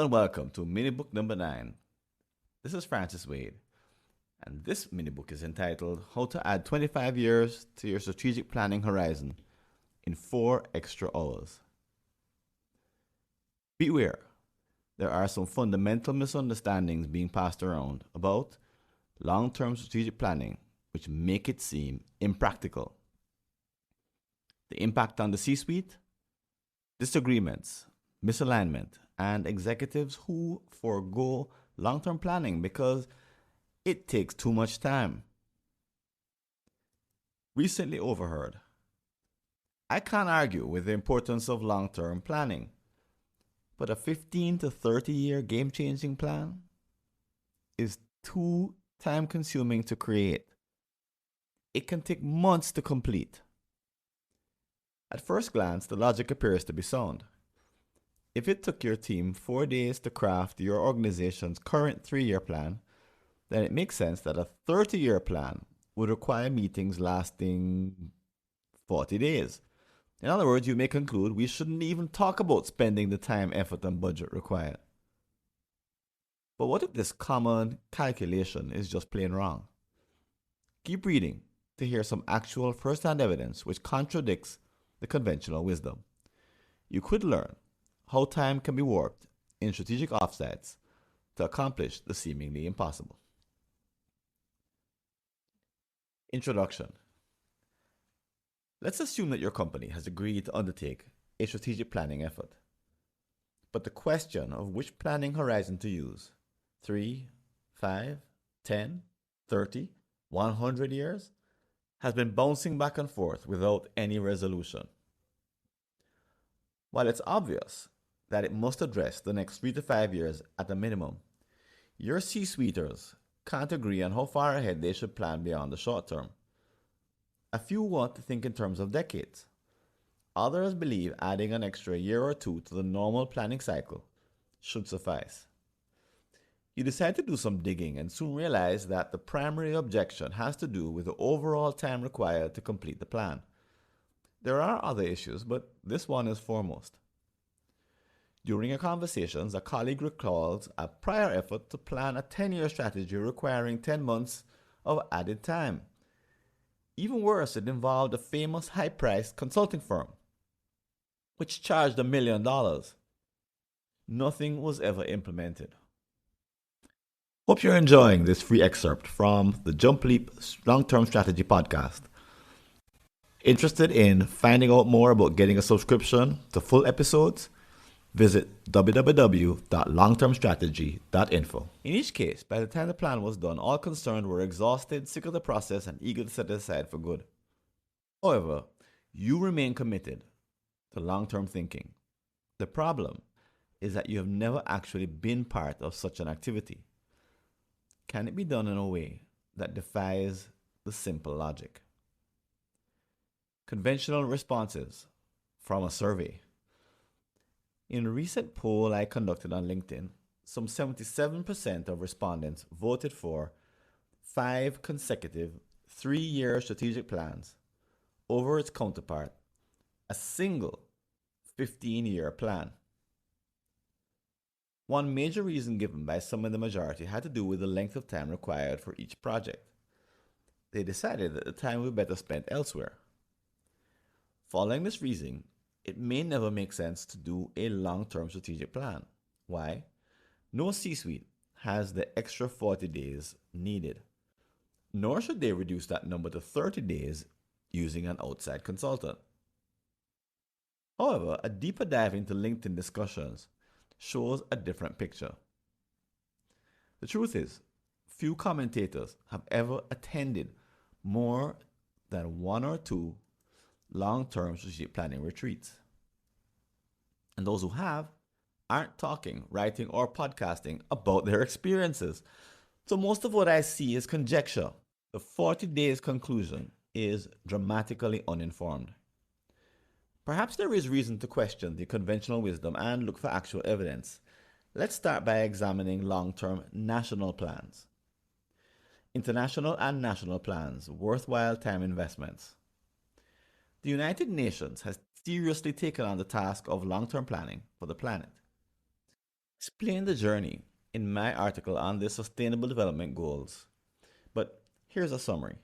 and welcome to mini book number 9. This is Francis Wade, and this mini book is entitled How to Add 25 Years to Your Strategic Planning Horizon in 4 Extra Hours. Beware, there are some fundamental misunderstandings being passed around about long-term strategic planning which make it seem impractical. The impact on the C-suite, disagreements, misalignment, and executives who forego long-term planning because it takes too much time. Recently overheard. I can't argue with the importance of long-term planning, but a 15 to 30 year game-changing plan is too time-consuming to create. It can take months to complete. At first glance, the logic appears to be sound. If it took your team 4 days to craft your organization's current 3-year plan, then it makes sense that a 30-year plan would require meetings lasting 40 days. In other words, you may conclude we shouldn't even talk about spending the time, effort, and budget required. But what if this common calculation is just plain wrong? Keep reading to hear some actual first-hand evidence which contradicts the conventional wisdom. You could learn how time can be warped in strategic offsites to accomplish the seemingly impossible. Introduction. Let's assume that your company has agreed to undertake a strategic planning effort. But the question of which planning horizon to use, 3, 5, 10, 30, 100 years, has been bouncing back and forth without any resolution. While it's obvious that it must address the next 3 to 5 years at a minimum, your C-suiters can't agree on how far ahead they should plan beyond the short term. A few want to think in terms of decades. Others believe adding an extra year or two to the normal planning cycle should suffice. You decide to do some digging and soon realize that the primary objection has to do with the overall time required to complete the plan. There are other issues, but this one is foremost. During your conversations, a colleague recalls a prior effort to plan a 10-year strategy requiring 10 months of added time. Even worse, it involved a famous high-priced consulting firm, which charged $1 million. Nothing was ever implemented. Hope you're enjoying this free excerpt from the Jump Leap Long-Term Strategy podcast. Interested in finding out more about getting a subscription to full episodes? Visit www.longtermstrategy.info. In each case, by the time the plan was done, all concerned were exhausted, sick of the process, and eager to set it aside for good. However, you remain committed to long-term thinking. The problem is that you have never actually been part of such an activity. Can it be done in a way that defies the simple logic? Conventional responses from a survey. In a recent poll I conducted on LinkedIn, some 77% of respondents voted for 5 consecutive 3-year strategic plans over its counterpart, a single 15-year plan. One major reason given by some in the majority had to do with the length of time required for each project. They decided that the time would be better spent elsewhere. Following this reasoning, it may never make sense to do a long-term strategic plan. Why? No C-suite has the extra 40 days needed, nor should they reduce that number to 30 days using an outside consultant. However, a deeper dive into LinkedIn discussions shows a different picture. The truth is, few commentators have ever attended more than 1 or 2 long-term strategic planning retreats. And those who have aren't talking, writing, or podcasting about their experiences. So most of what I see is conjecture. The 40 days conclusion is dramatically uninformed. Perhaps there is reason to question the conventional wisdom and look for actual evidence. Let's start by examining long-term national plans. International and national plans, worthwhile time investments. The United Nations has seriously taken on the task of long-term planning for the planet. explain the journey in my article on the Sustainable Development Goals, but here's a summary.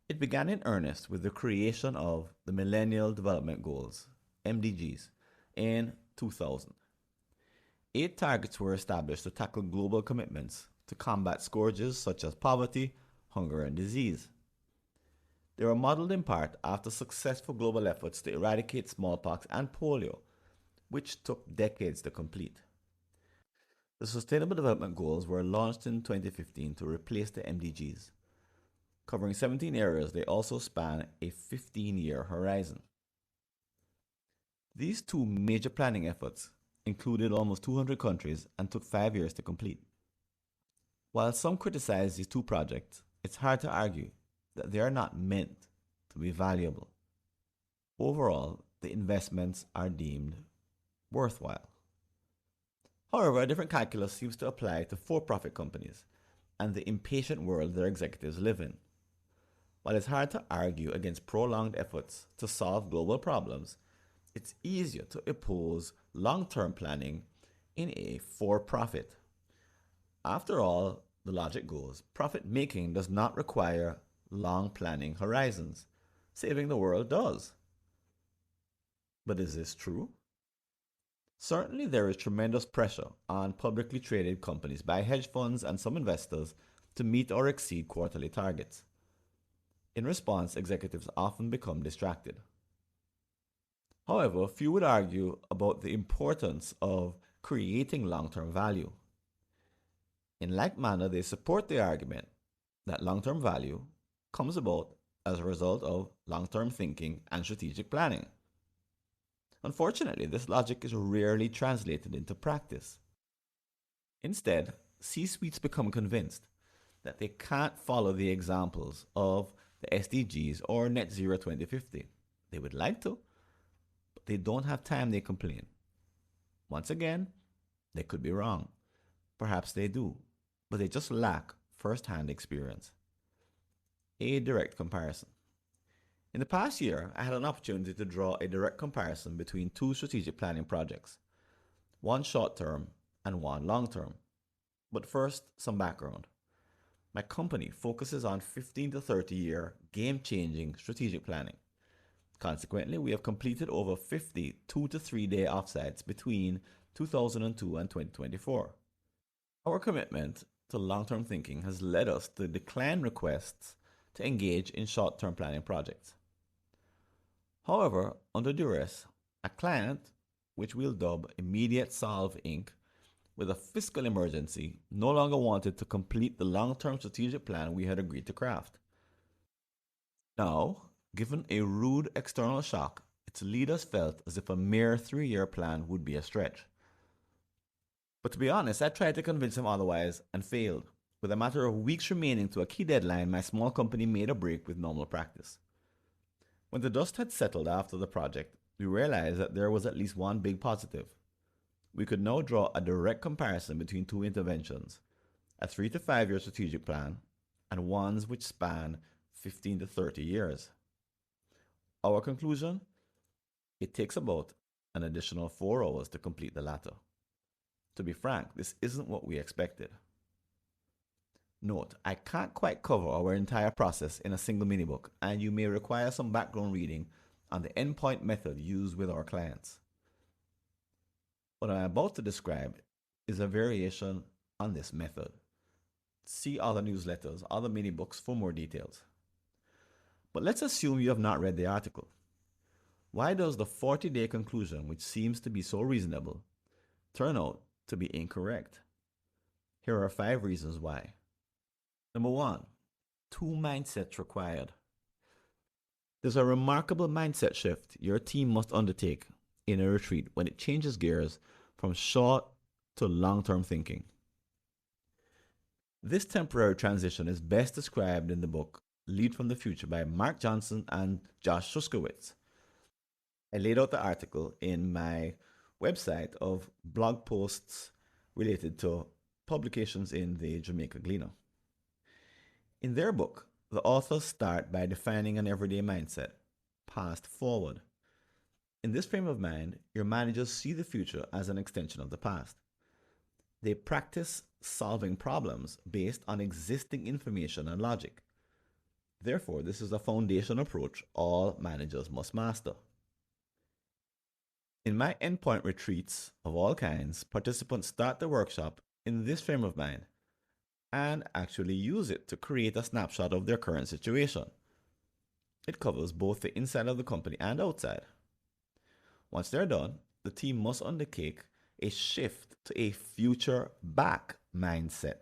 It began in earnest with the creation of the Millennial Development Goals, MDGs, in 2000. 8 targets were established to tackle global commitments to combat scourges such as poverty, hunger, and disease. They were modeled in part after successful global efforts to eradicate smallpox and polio, which took decades to complete. The Sustainable Development Goals were launched in 2015 to replace the MDGs. Covering 17 areas, they also span a 15-year horizon. These two major planning efforts included almost 200 countries and took 5 years to complete. While some criticize these two projects, it's hard to argue that they are not meant to be valuable. Overall, the investments are deemed worthwhile. However, a different calculus seems to apply to for-profit companies and the impatient world their executives live in. While it's hard to argue against prolonged efforts to solve global problems, it's easier to oppose long-term planning in a for-profit. After all, the logic goes, profit making does not require long planning horizons. Saving the world does. But is this true? Certainly, there is tremendous pressure on publicly traded companies by hedge funds and some investors to meet or exceed quarterly targets. In response, executives often become distracted. However, few would argue about the importance of creating long-term value. In like manner, they support the argument that long-term value comes about as a result of long-term thinking and strategic planning. Unfortunately, this logic is rarely translated into practice. Instead, C-suites become convinced that they can't follow the examples of the SDGs or Net Zero 2050. They would like to, but they don't have time, they complain. Once again, they could be wrong. Perhaps they do, but they just lack first-hand experience. A direct comparison. In the past year, I had an opportunity to draw a direct comparison between two strategic planning projects, one short-term and one long-term. But first, some background. My company focuses on 15 to 30 year game-changing strategic planning. Consequently, we have completed over 50 2 to 3 day offsites between 2002 and 2024. Our commitment to long-term thinking has led us to decline requests to engage in short-term planning projects. However, under duress, a client, which we'll dub Immediate Solve Inc., with a fiscal emergency, no longer wanted to complete the long-term strategic plan we had agreed to craft. Now, given a rude external shock, its leaders felt as if a mere 3-year plan would be a stretch. But to be honest, I tried to convince him otherwise and failed. With a matter of weeks remaining to a key deadline, my small company made a break with normal practice. When the dust had settled after the project, we realized that there was at least one big positive. We could now draw a direct comparison between two interventions, a 3 to 5 year strategic plan and ones which span 15 to 30 years. Our conclusion? It takes about an additional 4 hours to complete the latter. To be frank, this isn't what we expected. Note, I can't quite cover our entire process in a single mini-book, and you may require some background reading on the endpoint method used with our clients. What I'm about to describe is a variation on this method. See other newsletters, other mini-books for more details. But let's assume you have not read the article. Why does the 40-day conclusion, which seems to be so reasonable, turn out to be incorrect? Here are 5 reasons why. Number 1, 2 mindsets required. There's a remarkable mindset shift your team must undertake in a retreat when it changes gears from short to long-term thinking. This temporary transition is best described in the book Lead from the Future by Mark Johnson and Josh Shuskowitz. I laid out the article in my website of blog posts related to publications in the Jamaica Gleaner. In their book, the authors start by defining an everyday mindset, past forward. In this frame of mind, your managers see the future as an extension of the past. They practice solving problems based on existing information and logic. Therefore, this is a foundation approach all managers must master. In my endpoint retreats of all kinds, participants start the workshop in this frame of mind and actually use it to create a snapshot of their current situation. It covers both the inside of the company and outside. Once they're done, the team must undertake a shift to a future back mindset.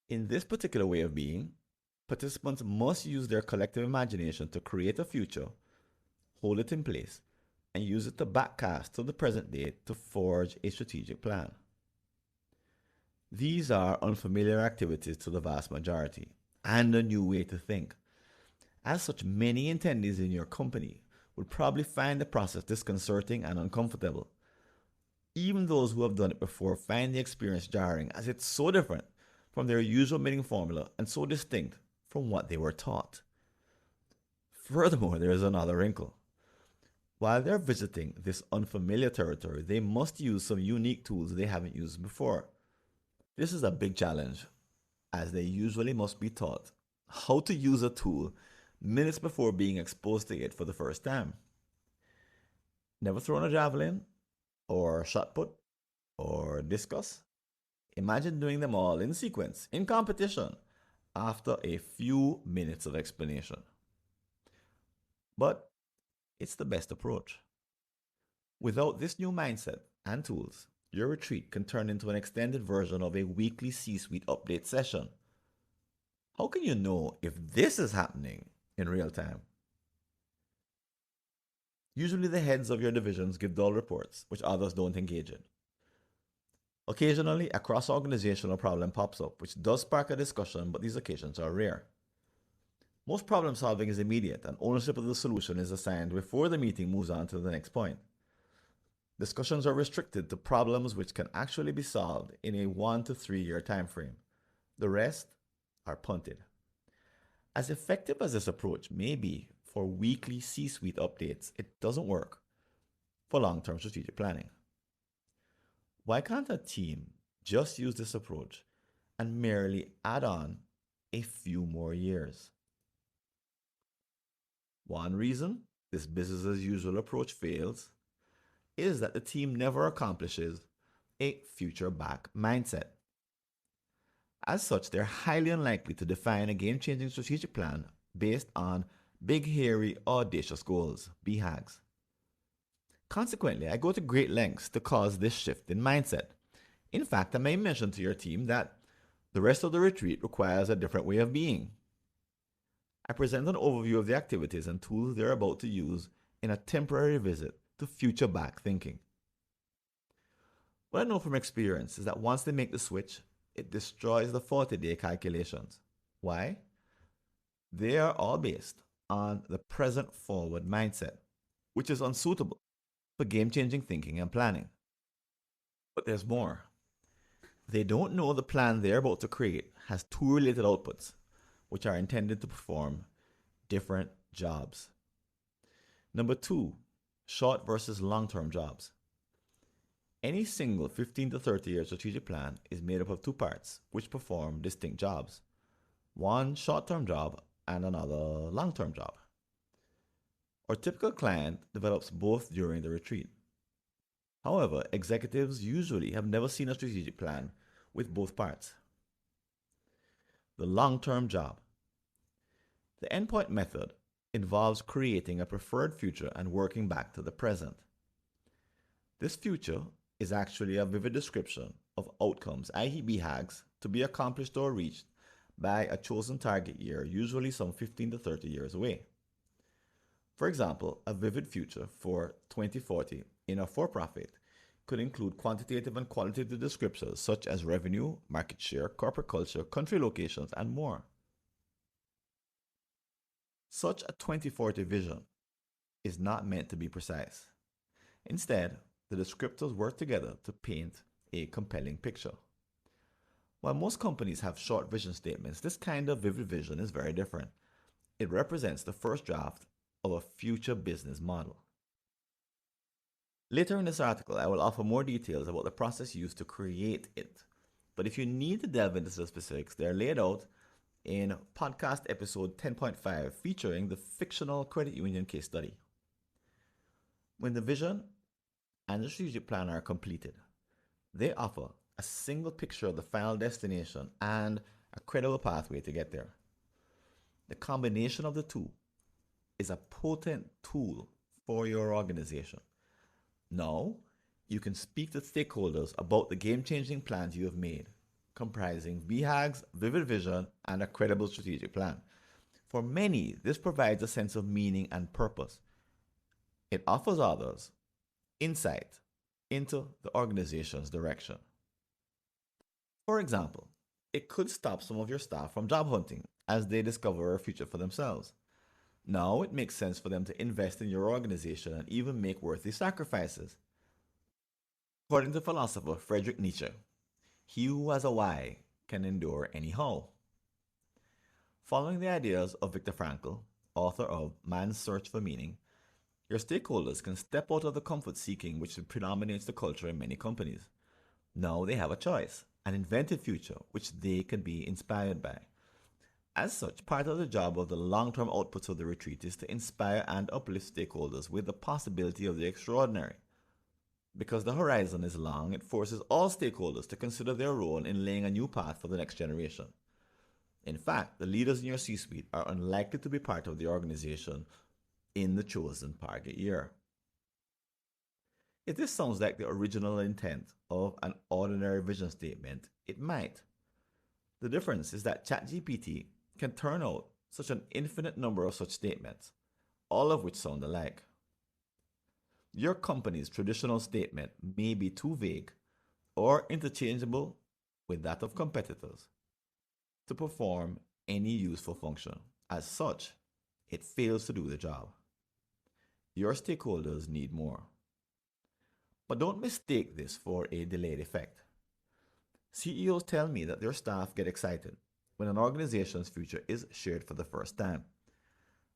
In this particular way of being, participants must use their collective imagination to create a future, hold it in place, and use it to backcast to the present day to forge a strategic plan. These are unfamiliar activities to the vast majority and a new way to think. As such, many attendees in your company would probably find the process disconcerting and uncomfortable. Even those who have done it before find the experience jarring, as it's so different from their usual meeting formula and so distinct from what they were taught. Furthermore, there is another wrinkle. While they're visiting this unfamiliar territory, they must use some unique tools they haven't used before. This is a big challenge, as they usually must be taught how to use a tool minutes before being exposed to it for the first time. Never thrown a javelin, or shot put, or discus? Imagine doing them all in sequence, in competition, after a few minutes of explanation. But it's the best approach. Without this new mindset and tools, your retreat can turn into an extended version of a weekly C-suite update session. How can you know if this is happening in real time? Usually the heads of your divisions give dull reports, which others don't engage in. Occasionally, a cross-organizational problem pops up, which does spark a discussion, but these occasions are rare. Most problem solving is immediate, and ownership of the solution is assigned before the meeting moves on to the next point. Discussions are restricted to problems which can actually be solved in a 1 to 3 year time frame. The rest are punted. As effective as this approach may be for weekly C-suite updates, it doesn't work for long-term strategic planning. Why can't a team just use this approach and merely add on a few more years? One reason this business as usual approach fails is that the team never accomplishes a future back mindset. As such, they're highly unlikely to define a game-changing strategic plan based on big, hairy, audacious goals, BHAGs. Consequently, I go to great lengths to cause this shift in mindset. In fact, I may mention to your team that the rest of the retreat requires a different way of being. I present an overview of the activities and tools they're about to use in a temporary visit to future back thinking. What I know from experience is that once they make the switch, it destroys the 40-day calculations. Why? They are all based on the present forward mindset, which is unsuitable for game-changing thinking and planning. But there's more. They don't know the plan they're about to create has two related outputs, which are intended to perform different jobs. Number two, short versus long-term jobs. Any single 15 to 30 year strategic plan is made up of two parts, which perform distinct jobs. One short-term job and another long-term job. Our typical client develops both during the retreat. However, executives usually have never seen a strategic plan with both parts. The long-term job. The endpoint method involves creating a preferred future and working back to the present. This future is actually a vivid description of outcomes, i.e. BHAGs, to be accomplished or reached by a chosen target year, usually some 15 to 30 years away. For example, a vivid future for 2040 in a for-profit could include quantitative and qualitative descriptors such as revenue, market share, corporate culture, country locations, and more. Such a 2040 vision is not meant to be precise. Instead, the descriptors work together to paint a compelling picture. While most companies have short vision statements, this kind of vivid vision is very different. It represents the first draft of a future business model. Later in this article, I will offer more details about the process used to create it. But if you need to delve into the specifics, they're laid out in podcast episode 10.5 featuring the fictional credit union case study. When the vision and the strategic plan are completed, they offer a single picture of the final destination and a credible pathway to get there. The combination of the two is a potent tool for your organization. Now, you can speak to stakeholders about the game changing plans you have made, comprising BHAG's vivid vision and a credible strategic plan. For many, this provides a sense of meaning and purpose. It offers others insight into the organization's direction. For example, it could stop some of your staff from job hunting as they discover a future for themselves. Now it makes sense for them to invest in your organization and even make worthy sacrifices. According to philosopher Friedrich Nietzsche, he who has a why can endure anyhow. Following the ideas of Viktor Frankl, author of Man's Search for Meaning, your stakeholders can step out of the comfort seeking which predominates the culture in many companies. Now they have a choice, an inventive future which they can be inspired by. As such, part of the job of the long-term outputs of the retreat is to inspire and uplift stakeholders with the possibility of the extraordinary. Because the horizon is long, it forces all stakeholders to consider their role in laying a new path for the next generation. In fact, the leaders in your C-suite are unlikely to be part of the organization in the chosen target year. If this sounds like the original intent of an ordinary vision statement, it might. The difference is that ChatGPT can turn out such an infinite number of such statements, all of which sound alike. Your company's traditional statement may be too vague or interchangeable with that of competitors to perform any useful function. As such, it fails to do the job. Your stakeholders need more. But don't mistake this for a delayed effect. CEOs tell me that their staff get excited when an organization's future is shared for the first time.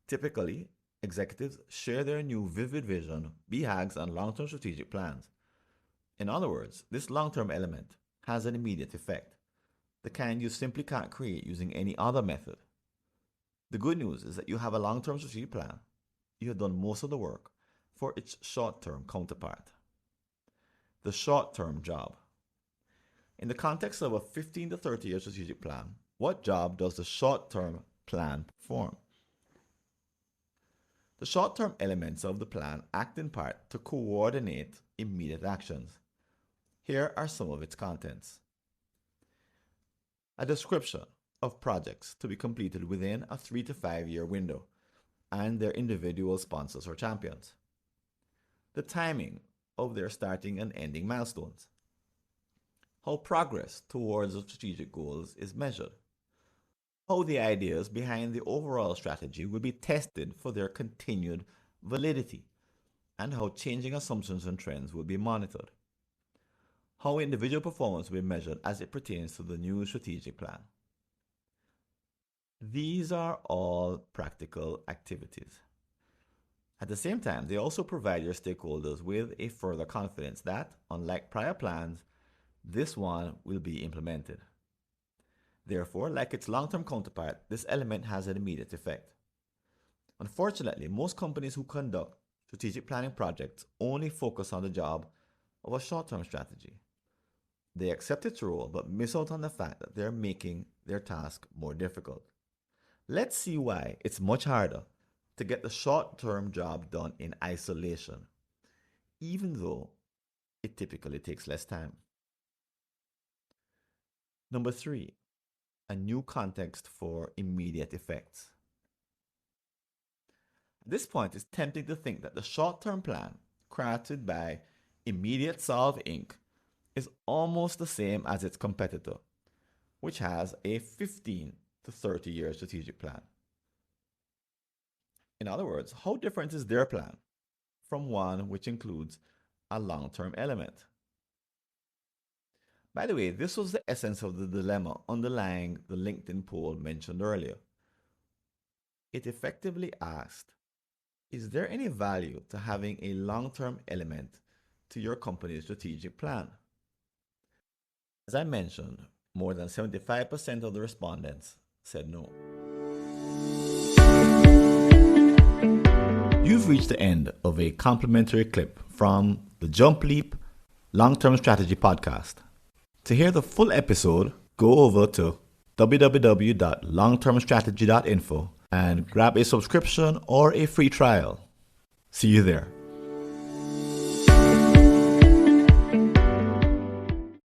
Typically, executives share their new vivid vision, BHAGs, and long-term strategic plans. In other words, this long-term element has an immediate effect, the kind you simply can't create using any other method. The good news is that you have a long-term strategic plan. You have done most of the work for its short-term counterpart. The short-term job. In the context of a 15 to 30-year strategic plan, what job does the short-term plan perform? The short-term elements of the plan act in part to coordinate immediate actions. Here are some of its contents. A description of projects to be completed within a 3 to 5 year window and their individual sponsors or champions. The timing of their starting and ending milestones. How progress towards the strategic goals is measured. How the ideas behind the overall strategy will be tested for their continued validity, and how changing assumptions and trends will be monitored. How individual performance will be measured as it pertains to the new strategic plan. These are all practical activities. At the same time, they also provide your stakeholders with a further confidence that, unlike prior plans, this one will be implemented. Therefore, like its long-term counterpart, this element has an immediate effect. Unfortunately, most companies who conduct strategic planning projects only focus on the job of a short-term strategy. They accept its role but miss out on the fact that they're making their task more difficult. Let's see why it's much harder to get the short-term job done in isolation, even though it typically takes less time. Number 3, a new context for immediate effects. At this point, it's tempting to think that the short-term plan crafted by Immediate Solve Inc. is almost the same as its competitor, which has a 15 to 30 year strategic plan. In other words, how different is their plan from one which includes a long-term element? By the way, this was the essence of the dilemma underlying the LinkedIn poll mentioned earlier. It effectively asked, is there any value to having a long-term element to your company's strategic plan? As I mentioned, more than 75% of the respondents said no. You've reached the end of a complimentary clip from the Jump Leap Long-Term Strategy podcast. To hear the full episode, go over to www.longtermstrategy.info and grab a subscription or a free trial. See you there.